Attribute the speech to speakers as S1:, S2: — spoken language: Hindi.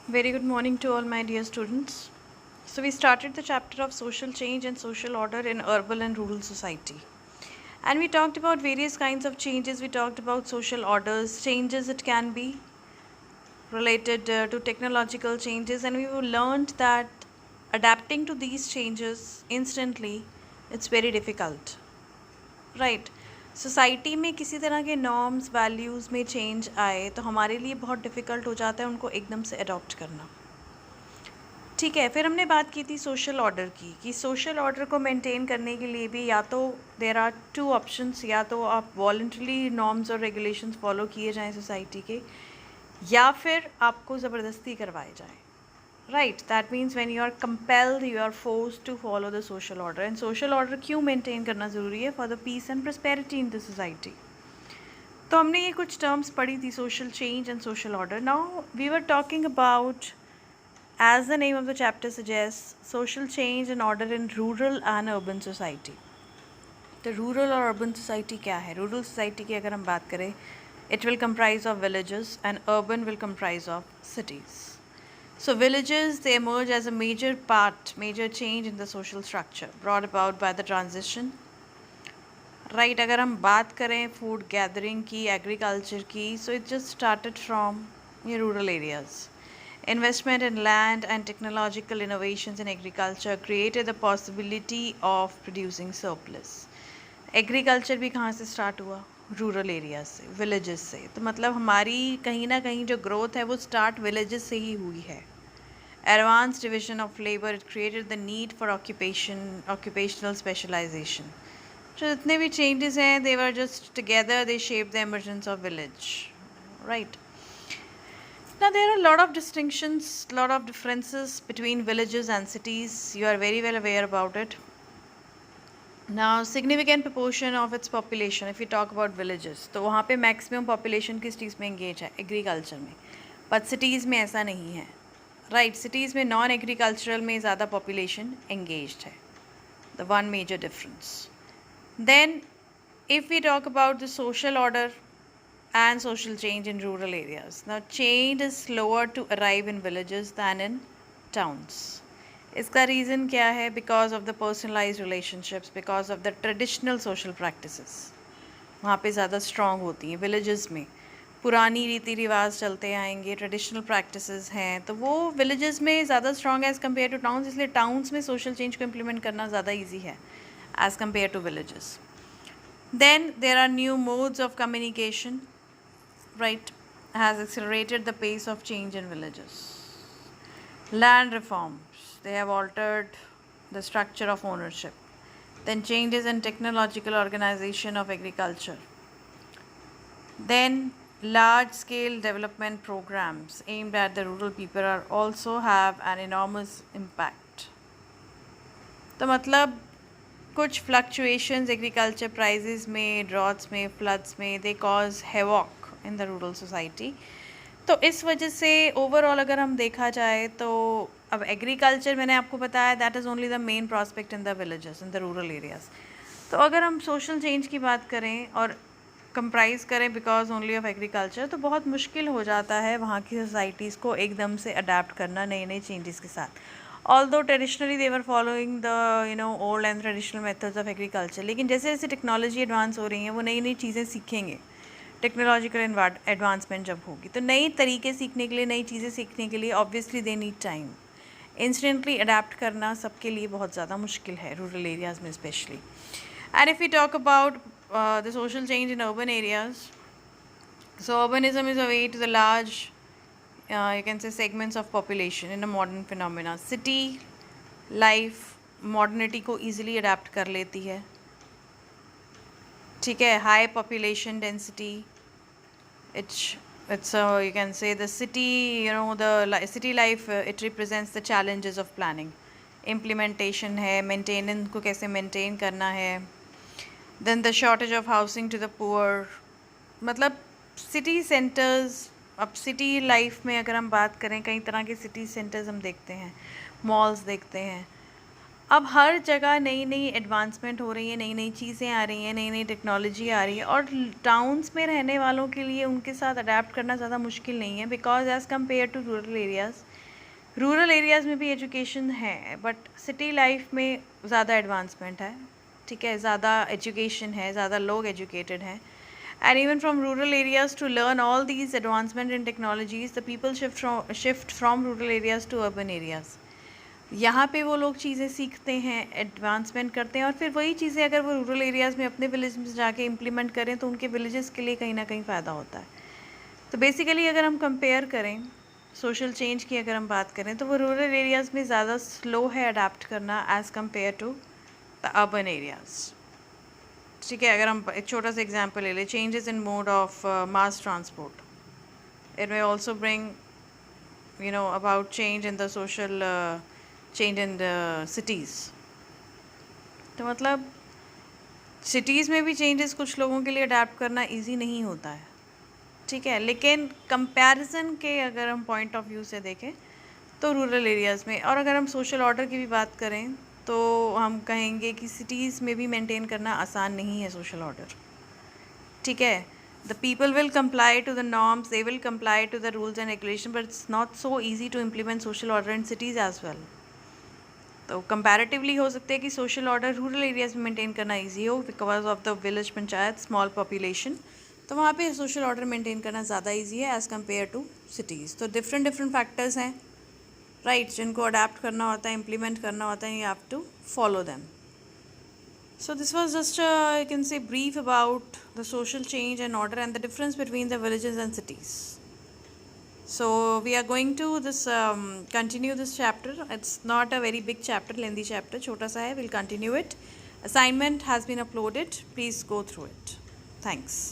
S1: Very good morning to all my dear students. So we started the chapter of social change and social order in urban and rural society. And we talked about various kinds of changes. We talked about social orders, changes it can be related to technological changes, and we learned that adapting to these changes instantly, it's very difficult. Right society में किसी तरह के नॉर्म्स वैल्यूज़ में चेंज आए तो हमारे लिए बहुत डिफ़िकल्ट हो जाता है उनको एकदम से अडॉप्ट करना। ठीक है, फिर हमने बात की थी सोशल ऑर्डर की कि सोशल ऑर्डर को मेंटेन करने के लिए भी या तो देर आर टू ऑप्शंस, या तो आप वॉलंटरी नॉर्म्स और रेगुलेशंस फॉलो किए जाएं सोसाइटी के, या फिर आपको ज़बरदस्ती करवाए जाएं। Right, that means when you are compelled, you are forced to follow the social order. And social order क्यों maintain करना ज़रूरी है? For the peace and prosperity in the society. तो हमने ये कुछ terms पढ़ी थी, social change and social order. Now we were talking about, as the name of the chapter suggests, social change and order in rural and urban society. तो rural और urban society क्या है? Rural society की अगर हम बात करें, it will comprise of villages and urban will comprise of cities. So villages, they emerge as a major change in the social structure brought about by the transition. Right, अगर हम बात करें food gathering की, agriculture की, so it just started from rural areas. Investment in land and technological innovations in agriculture created the possibility of producing surplus. Agriculture भी कहाँ से start हुआ? रूरल एरियाज से, विलेजेस से। तो मतलब हमारी कहीं ना कहीं जो ग्रोथ है वो स्टार्ट विलेजेस से ही हुई है। Advance division of labour, it created the need for occupational specialisation. जो जितने भी चेंजेस हैं they were just together, they shape the emergence of village, right. Now there are a lot of distinctions, lot of differences between villages and cities. You are very well aware about it. Now significant proportion of its population, if we talk about villages, तो वहाँ पे maximum population किस चीज़ में engage है? Agriculture में। But cities में ऐसा नहीं है, right? Cities में non agricultural में ज़्यादा population engaged है, the one major difference. Then if we talk about the social order and social change in rural areas, now change is slower to arrive in villages than in towns. इसका रीज़न क्या है? Because of the personalize relationships, because of the traditional social practices वहाँ पे ज़्यादा स्ट्रॉन्ग होती हैं। विलेजेस में पुरानी रीति रिवाज चलते आएंगे, ट्रेडिशनल प्रैक्टिसेस हैं, तो वो विलेजेस में ज़्यादा स्ट्रॉन्ग है एज़ कम्पेयर टू टाउन्स। इसलिए टाउन्स में सोशल चेंज को इम्प्लीमेंट करना ज़्यादा ईजी है as compare to villages. Then there are new modes of communication, right, has accelerated the pace of change in villages. Land reforms, they have altered the structure of ownership. Then changes in technological organization of agriculture. Then large scale development programs aimed at the rural people are also have an enormous impact. तो मतलब कुछ fluctuations agriculture prices में, droughts में, floods में, they cause havoc in the rural society. तो इस वजह से ओवरऑल अगर हम देखा जाए तो अब एग्रीकल्चर मैंने आपको बताया that is only the main prospect in the villages, in the rural areas. तो अगर हम सोशल चेंज की बात करें और कंप्राइज करें बिकॉज ओनली ऑफ एग्रीकल्चर, तो बहुत मुश्किल हो जाता है वहाँ की सोसाइटीज़ को एकदम से अडेप्ट करना नए नए चेंजेस के साथ। Although traditionally they were following the old and traditional methods of agriculture, लेकिन जैसे जैसे टेक्नोलॉजी एडवांस हो रही है वो नई नई चीज़ें सीखेंगे। टेक्नोलॉजिकल एडवांसमेंट जब होगी तो नई तरीके सीखने के लिए, नई चीज़ें सीखने के लिए obviously they need time. Instantly adapt करना सबके लिए बहुत ज़्यादा मुश्किल है, रूरल एरियाज़ में specially. And if you talk about the social change in urban areas, so urbanism is a way to the large you can say segments of population in a modern phenomena. City life modernity को easily adapt कर लेती है, ठीक है। High population density, it's you can say the city, the city life, it represents the challenges of planning, implementation है, maintenance को कैसे maintain करना है, then the shortage of housing to the poor। मतलब city centers, अब city life में अगर हम बात करें कई तरह के city centers हम देखते हैं, malls देखते हैं। अब हर जगह नई नई एडवांसमेंट हो रही है, नई नई चीज़ें आ रही हैं, नई नई टेक्नोलॉजी आ रही है, और टाउन्स में रहने वालों के लिए उनके साथ अडेप्ट करना ज़्यादा मुश्किल नहीं है because as compare to rural areas rural areas में भी एजुकेशन है, बट सिटी लाइफ में ज़्यादा एडवांसमेंट है, ठीक है, ज़्यादा एजुकेशन है, ज़्यादा लोग एजुकेटेड हैं. And even from rural areas, to learn all these advancement in technologies, the people shift from rural areas to urban areas. यहाँ पे वो लोग चीज़ें सीखते हैं, एडवांसमेंट करते हैं, और फिर वही चीज़ें अगर वो रूरल एरियाज़ में अपने विलेज में जाके इम्प्लीमेंट करें तो उनके विलेजेस के लिए कहीं ना कहीं फ़ायदा होता है. तो बेसिकली अगर हम कंपेयर करें, सोशल चेंज की अगर हम बात करें, तो वो रूरल एरियाज़ में ज़्यादा स्लो है अडाप्ट करना as compare to the urban areas. ठीक है, अगर हम एक छोटा सा एग्जांपल ले लें, changes in mode of mass transport, it may also bring about change in the social change in the cities. तो मतलब सिटीज़ में भी चेंजेस कुछ लोगों के लिए अडेप्ट करना इजी नहीं होता है, ठीक है, लेकिन कंपैरिजन के अगर हम पॉइंट ऑफ व्यू से देखें तो रूरल एरियाज़ में, और अगर हम सोशल ऑर्डर की भी बात करें तो हम कहेंगे कि सिटीज़ में भी मेंटेन करना आसान नहीं है सोशल ऑर्डर. ठीक है, the people will comply to the norms, they will comply to the rules and regulation, but it's not so easy to implement social order in cities as well. तो कंपैरेटिवली हो सकता है कि सोशल ऑर्डर रूरल एरियाज़ में मेंटेन करना ईजी हो because of the village panchayat, small population, तो वहाँ पे सोशल ऑर्डर मेंटेन करना ज़्यादा ईजी है एज़ कम्पेयर टू सिटीज़. तो डिफरेंट फैक्टर्स हैं, राइट, जिनको अडेप्ट करना होता है, इम्प्लीमेंट करना होता है, you have to follow them. So this was just you can say brief about the social change and order and the difference between the villages and cities. So we are going to this continue this chapter. It's not a very big chapter, lengthy chapter, छोटा सा है. We'll continue it. Assignment has been uploaded. Please go through it. Thanks.